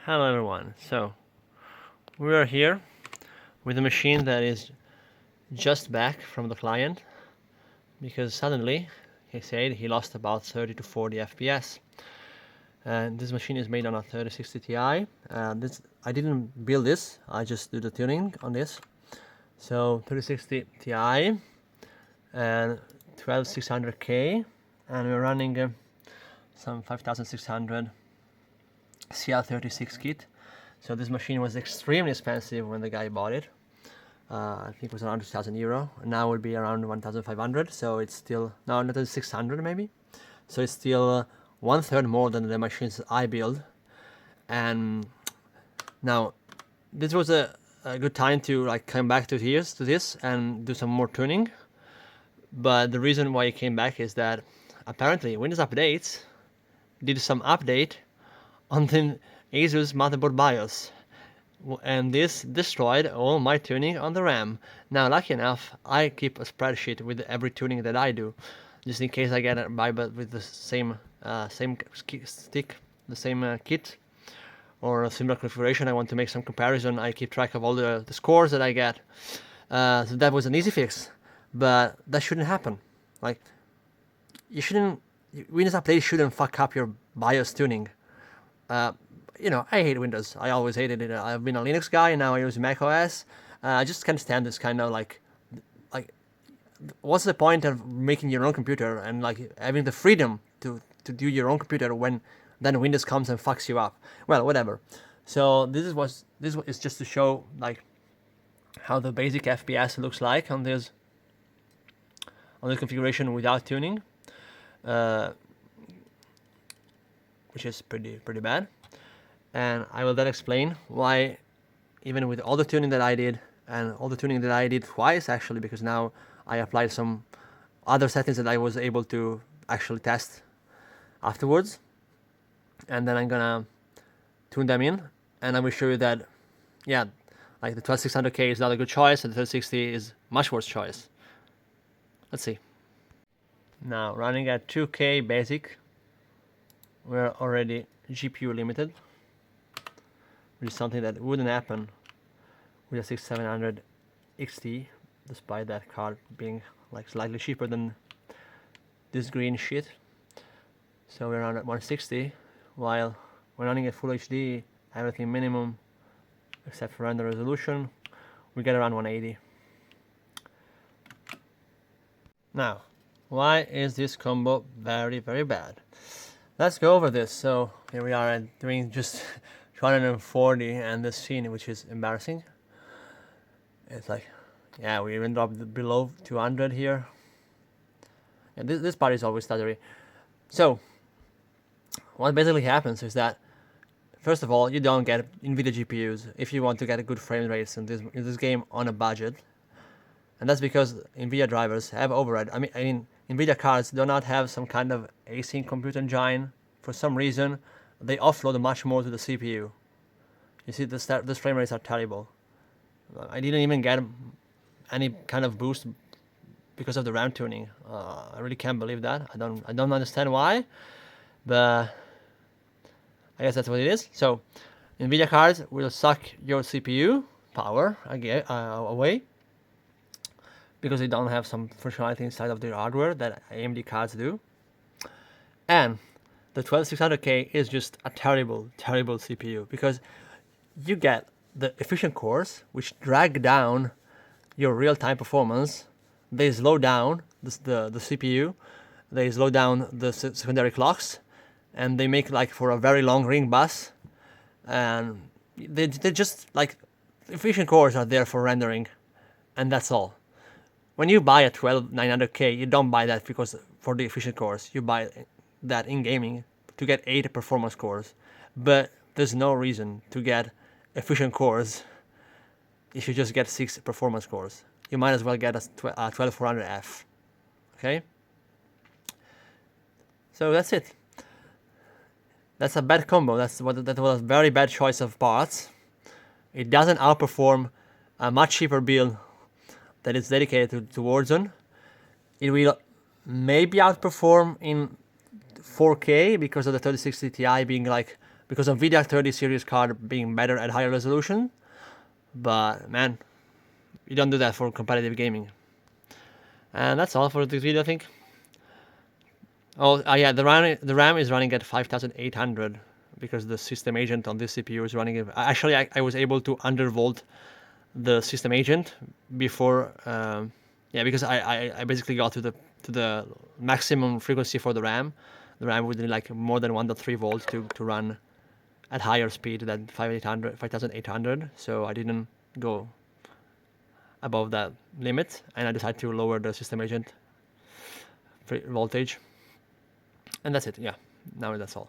Hello everyone, so we are here with a machine that is just back from the client because suddenly he said he lost about 30 to 40 FPS, and this machine is made on a 3060 Ti. I didn't build this, I just do the tuning on this. So 3060 Ti and 12600K, and we're running some 5600 CL36 kit. So this machine was extremely expensive when the guy bought it. I think it was around 2,000 euro. Now it would be around 1,500. So it's still, no, not 600 maybe. So it's still 1/3 more than the machines I build. And now this was a good time to like come back to this and do some more tuning. But the reason why it came back is that apparently Windows updates did some update on the Asus motherboard BIOS, and this destroyed all my tuning on the RAM. Now, lucky enough, I keep a spreadsheet with every tuning that I do, just in case I get a BIOS with the same stick, the same kit, or a similar configuration. I want to make some comparison. I keep track of all the scores that I get. So that was an easy fix, but that shouldn't happen. Like, Windows Update shouldn't fuck up your BIOS tuning. You know, I hate Windows. I always hated it. I've been a Linux guy, and now I use Mac OS. I just can't stand this kind of like, what's the point of making your own computer and like having the freedom to do your own computer when then Windows comes and fucks you up? Well, whatever. So this is just to show like how the basic FPS looks like on this configuration without tuning. Which is pretty bad, and I will then explain why, even with all the tuning that I did, and all the tuning that I did twice actually, because now I applied some other settings that I was able to actually test afterwards, and then I'm gonna tune them in, and I will show you that, yeah, like the 12600K is not a good choice, and the 3060 is much worse choice. Let's see. Now running at 2K basic. We're already GPU limited, which is something that wouldn't happen with a 6700 XT, despite that card being like slightly cheaper than this green shit. So we're around at 160, while we're running at full HD, everything minimum except for render resolution, we get around 180. Now, why is this combo very bad? Let's go over this. So here we are doing just 240 and this scene, which is embarrassing. It's like, yeah, we even dropped below 200 here. And this part is always stuttery. So what basically happens is that, first of all, you don't get nvidia GPUs if you want to get a good frame rates in this game on a budget. And that's because nvidia drivers have override. I mean nvidia cards do not have some kind of async compute engine. For some reason, they offload much more to the CPU. You see, this frame rates are terrible. I didn't even get any kind of boost because of the RAM tuning. I really can't believe that. I don't understand why, but I guess that's what it is. So nvidia cards will suck your CPU power away, because they don't have some functionality inside of their hardware that AMD cards do. And the 12600K is just a terrible CPU, because you get the efficient cores, which drag down your real-time performance. They slow down the CPU, they slow down the secondary clocks, and they make like for a very long ring bus. And they just like, efficient cores are there for rendering, and that's all. When you buy a 12900K, you don't buy that because for the efficient cores. You buy that in gaming to get 8 performance cores. But there's no reason to get efficient cores if you just get 6 performance cores. You might as well get a 12400F. Okay? So that's it. That's a bad combo. That was a very bad choice of parts. It doesn't outperform a much cheaper build that is dedicated to Warzone. It will maybe outperform in 4K because of the 3060 Ti being like because of nvidia 30 series card being better at higher resolution. But man, you don't do that for competitive gaming. And that's all for this video, I think. Oh, yeah, the RAM is running at 5800 because the system agent on this CPU is running it. Actually, I was able to undervolt the system agent before, yeah, because I basically got to the maximum frequency for the RAM. The RAM would need like more than 1.3 volts to run at higher speed than 5800. So I didn't go above that limit, and I decided to lower the system agent voltage. And that's it, yeah. Now that's all.